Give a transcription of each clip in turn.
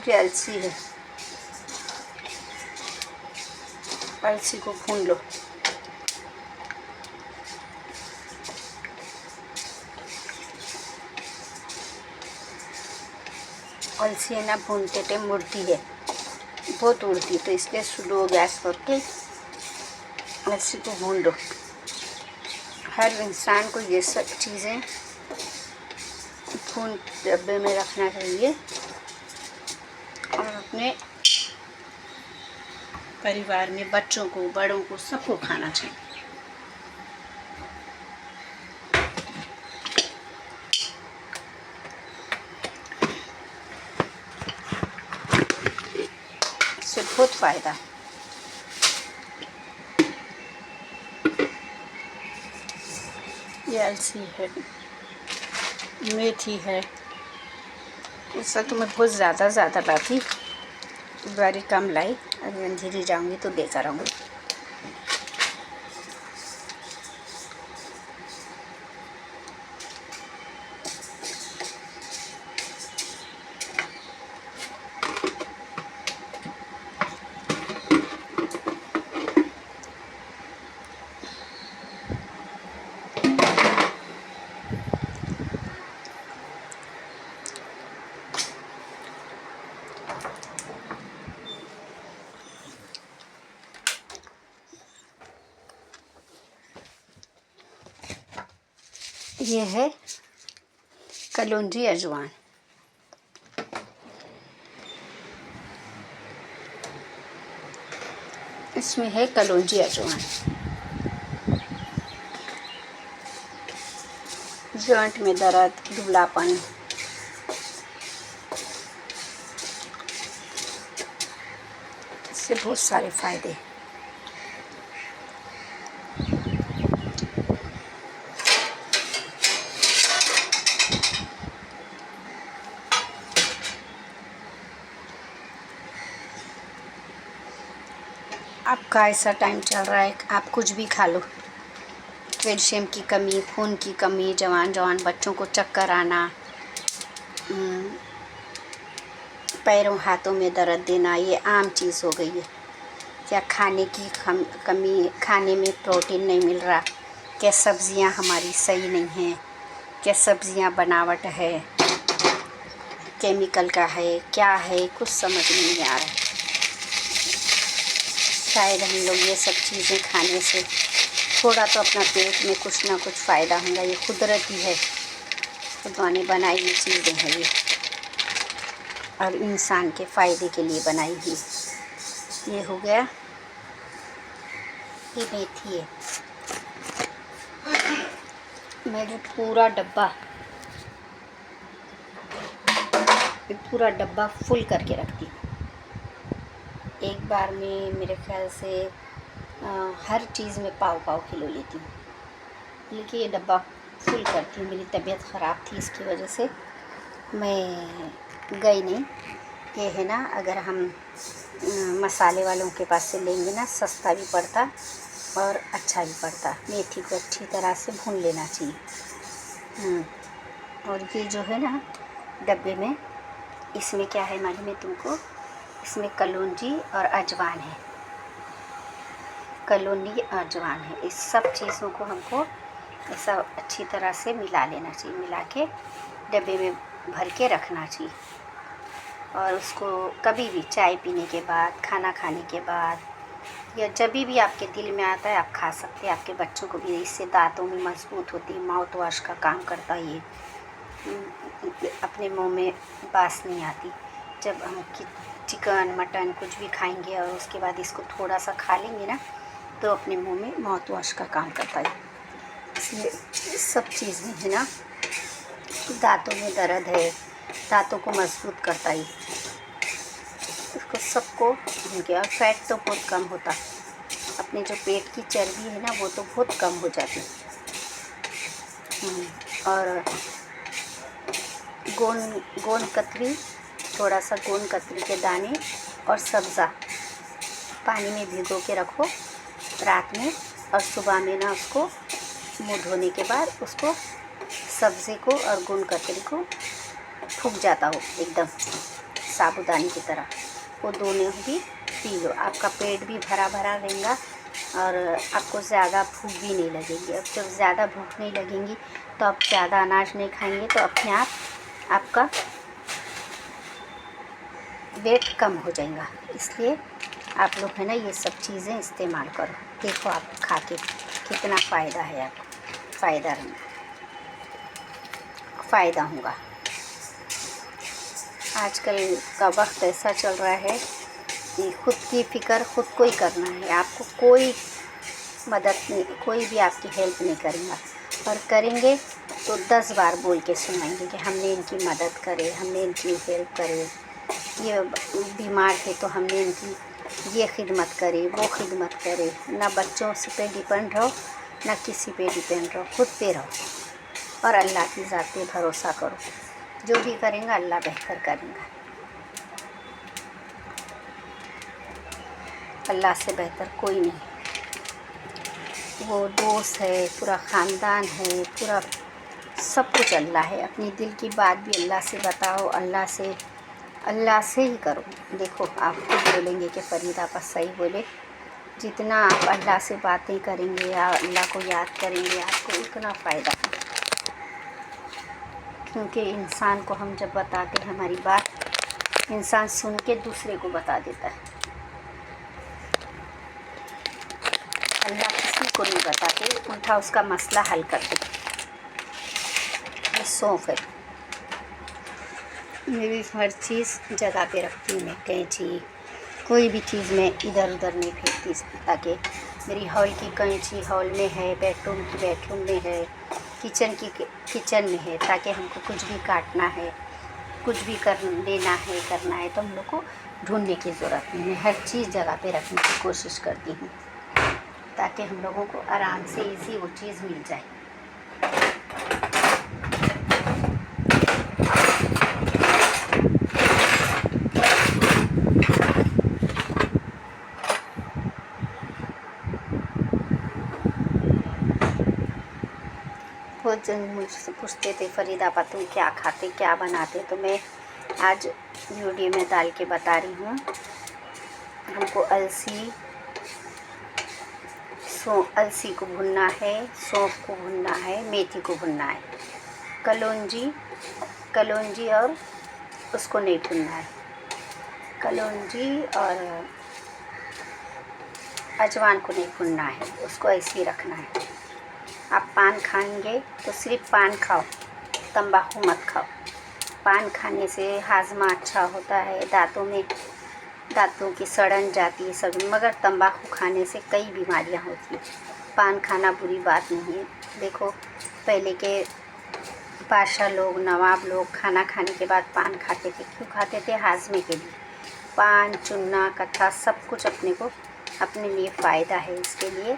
पे अलसी है, अलसी को भून लो। अलसी है ना भूनते टाइम उड़ती है, बहुत उड़ती है, तो इसलिए स्लो गैस करके अलसी को भून लो। हर इंसान को ये सब चीज़ें भून डब्बे में रखना चाहिए और अपने परिवार में बच्चों को, बड़ों को, सबको खाना चाहिए। इससे बहुत फ़ायदा। ये अलसी है, मेथी है। ऐसा तो मैं बहुत ज़्यादा लाती, बारी कम लाई। अभी अंधेरी जाऊंगी तो लेकर आऊँगी। ये है कलौंजी अजवाइन। इसमें है कलौंजी अजवाइन। जॉइंट में दर्द, दुबलापन, इससे बहुत सारे फायदे। आपका ऐसा टाइम चल रहा है, आप कुछ भी खा लो। कैल्शियम की कमी, खून की कमी, जवान बच्चों को चक्कर आना, पैरों हाथों में दर्द देना, ये आम चीज़ हो गई है। क्या खाने की कमी, खाने में प्रोटीन नहीं मिल रहा, क्या सब्ज़ियां हमारी सही नहीं हैं, क्या सब्ज़ियां बनावट है, केमिकल का है, क्या है, कुछ समझ नहीं आ रहा। शायद हम लोग ये सब चीज़ें खाने से थोड़ा तो अपना पेट में कुछ ना कुछ फ़ायदा होगा। ये कुदरती है, खुदा ने बनाई हुई चीज़ें हैं ये, और इंसान के फ़ायदे के लिए बनाई हुई। ये हो गया, ये मेथी है। मैं पूरा डब्बा फुल करके रखती हूँ। एक बार में मेरे ख्याल से हर चीज़ में पाव किलो लेती हूँ, लेकिन ये डब्बा फुल करती हूँ। मेरी तबीयत ख़राब थी, इसकी वजह से मैं गई नहीं। ये है ना, अगर हम मसाले वालों के पास से लेंगे ना, सस्ता भी पड़ता और अच्छा भी पड़ता। मेथी को अच्छी तरह से भून लेना चाहिए। और ये जो है ना डब्बे में, इसमें क्या है मालूम है तुमको? इसमें कलौंजी और अजवाइन है, कलौंजी अजवाइन है। इस सब चीज़ों को हमको ऐसा अच्छी तरह से मिला लेना चाहिए, मिला के डब्बे में भर के रखना चाहिए। और उसको कभी भी चाय पीने के बाद, खाना खाने के बाद, या जब भी आपके दिल में आता है आप खा सकते हैं। आपके बच्चों को भी, इससे दांतों में मजबूत होती है, माउथ वॉश का काम करता है ये। अपने मुंह में बास नहीं आती। जब हम चिकन मटन कुछ भी खाएंगे और उसके बाद इसको थोड़ा सा खा लेंगे ना, तो अपने मुंह में माउथ वॉश का काम करता है। इसलिए सब चीज़ में है ना, दांतों में दर्द है, दांतों को मजबूत करता है इसको सबको। और फैट तो बहुत कम होता, अपने जो पेट की चर्बी है ना वो तो बहुत कम हो जाती। और गोंद कतरी, थोड़ा सा गोंद कतरी के दाने और सब्ज़ा पानी में भिगो के रखो रात में, और सुबह में ना उसको मुँह धोने के बाद उसको सब्ज़े को और गोंद कतरी को फूक जाता हो एकदम, साबूदाने की तरह, वो दोनों भी पी लो। आपका पेट भी भरा भरा रहेगा और आपको ज़्यादा भूख भी नहीं लगेगी। अब जब ज़्यादा भूख नहीं लगेगी तो आप ज़्यादा अनाज नहीं खाएंगे तो अपने आप आपका वेट कम हो जाएगा। इसलिए आप लोग है ना ये सब चीज़ें इस्तेमाल करो। देखो आप खा के कितना फ़ायदा है, आपको फ़ायदा होगा। आजकल का वक्त ऐसा चल रहा है कि खुद की फ़िक्र खुद को ही करना है। आपको कोई मदद नहीं, कोई भी आपकी हेल्प नहीं करेगा, और करेंगे तो 10 बार बोल के सुनाएंगे कि हमने इनकी मदद करे, हमने इनकी हेल्प करे, ये बीमार थे तो हमने इनकी ये खिदमत करे, वो खिदमत करे। ना बच्चों से पे डिपेंड रहो, ना किसी पे डिपेंड रहो, खुद पे रहो और अल्लाह की ज़ात पे भरोसा करो। जो भी करेंगे अल्लाह बेहतर करेंगे। अल्लाह से बेहतर कोई नहीं। वो दोस्त है, पूरा ख़ानदान है, पूरा सब कुछ अल्लाह है। अपनी दिल की बात भी अल्लाह से बताओ, अल्लाह से ही करो। देखो आप खुद बोलेंगे कि फरीदा आपा सही बोले, जितना आप अल्लाह से बातें करेंगे या अल्लाह को याद करेंगे आपको उतना फ़ायदा है। क्योंकि इंसान को हम जब बताते हैं हमारी बात, इंसान सुन के दूसरे को बता देता है। अल्लाह किसी को नहीं बताते, उल्टा उसका मसला हल कर देते। ये सौंफ है, ये भी हर चीज़ जगह पे रखती हूँ मैं। कैंची, कोई भी चीज़ मैं इधर उधर नहीं फेंकती, ताकि मेरी हॉल की कैंची हॉल में है, बेडरूम की बेडरूम में है, किचन की किचन में है, ताकि हमको कुछ भी काटना है, कुछ भी लेना है, करना है तो हम लोग को ढूंढने की ज़रूरत नहीं है। हर चीज़ जगह पे रखने की कोशिश करती हूँ ताकि हम लोगों को आराम से इजी वो चीज़ मिल जाए। बहुत जन मुझसे पूछते थे फरीदा आपा तुम क्या खाते, क्या बनाते, तो मैं आज वीडियो में डाल के बता रही हूँ। हमको अलसी को भुनना है, सौंफ को भुनना है, मेथी को भुनना है, कलौंजी और उसको नहीं भुनना है, कलौंजी और अजवान को नहीं भुनना है, उसको ऐसे ही रखना है। आप पान खाएंगे तो सिर्फ पान खाओ, तंबाकू मत खाओ। पान खाने से हाजमा अच्छा होता है, दांतों की सड़न जाती है सब, मगर तंबाकू खाने से कई बीमारियां होती हैं। पान खाना बुरी बात नहीं है। देखो पहले के बादशाह लोग, नवाब लोग खाना खाने के बाद पान खाते थे। क्यों खाते थे? हाजमे के लिए। पान, चुन्ना, कट्ठा सब कुछ अपने लिए फ़ायदा है। इसके लिए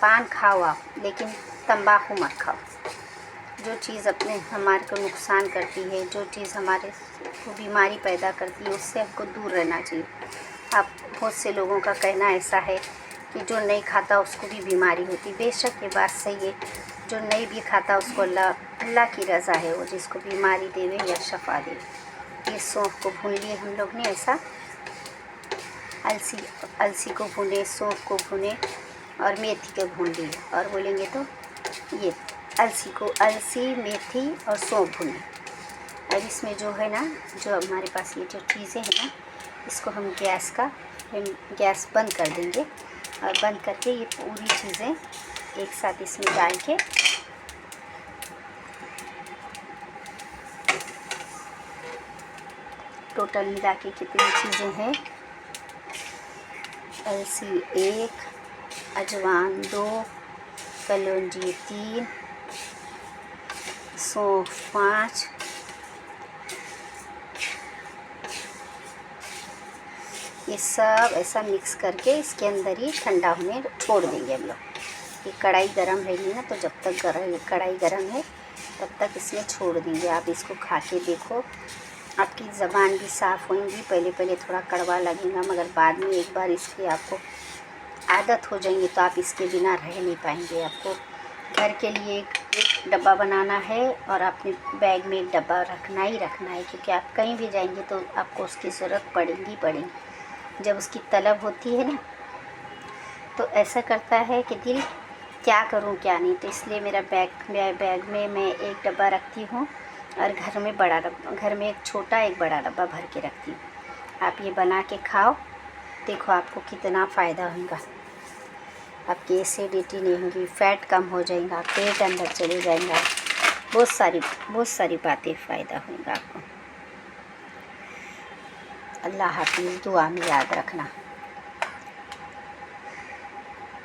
पान खाओ आप, लेकिन तंबाकू मत खाओ। जो चीज़ हमारे को नुकसान करती है, जो चीज़ हमारे को बीमारी पैदा करती है, उससे हमको दूर रहना चाहिए। आप बहुत से लोगों का कहना ऐसा है कि जो नहीं खाता उसको भी बीमारी होती। बेशक ये बात सही है, जो नहीं भी खाता उसको अल्लाह की रज़ा है, वो जिसको बीमारी देवे या शफा दे। ये सौंफ को भून लिए हम लोग ने ऐसा, अलसी को भुने, सौंफ को भुने और मेथी को भून लिए। और बोलेंगे तो ये अलसी, मेथी और सौंफ भुने। अब इसमें जो है ना, जो हमारे पास ये जो चीज़ें हैं ना, इसको हम गैस बंद कर देंगे और बंद करके ये पूरी चीज़ें एक साथ इसमें डाल के टोटल मिला के कितनी चीज़ें हैं, अलसी 1, अजवान 2, कलौंजी 3, सौंफ 5, ये सब ऐसा मिक्स करके इसके अंदर ही ठंडा होने छोड़ देंगे हम लोग। ये कढ़ाई गरम रहेगी ना, तो जब तक कढ़ाई गरम है तब तक इसमें छोड़ देंगे। आप इसको खा के देखो, आपकी ज़बान भी साफ़ होगी। पहले थोड़ा कड़वा लगेगा, मगर बाद में एक बार इसकी आपको आदत हो जाएंगी तो आप इसके बिना रह नहीं पाएंगे। आपको घर के लिए एक एक डब्बा बनाना है और अपने बैग में एक डब्बा रखना ही रखना है, क्योंकि आप कहीं भी जाएंगे तो आपको उसकी ज़रूरत पड़ेगी। जब उसकी तलब होती है ना, तो ऐसा करता है कि दिल क्या करूं क्या नहीं, तो इसलिए मेरे बैग में मैं एक डब्बा रखती हूँ और घर में एक छोटा एक बड़ा डब्बा भर के रखती हूँ। आप ये बना के खाओ, देखो आपको कितना फ़ायदा होगा। आपकी एसिडिटी नहीं होगी, फैट कम हो जाएगा, पेट अंदर चले जाएगा, बहुत सारी बातें फ़ायदा होगा आपको। अल्लाह हाफ़िज़, दुआ में याद रखना।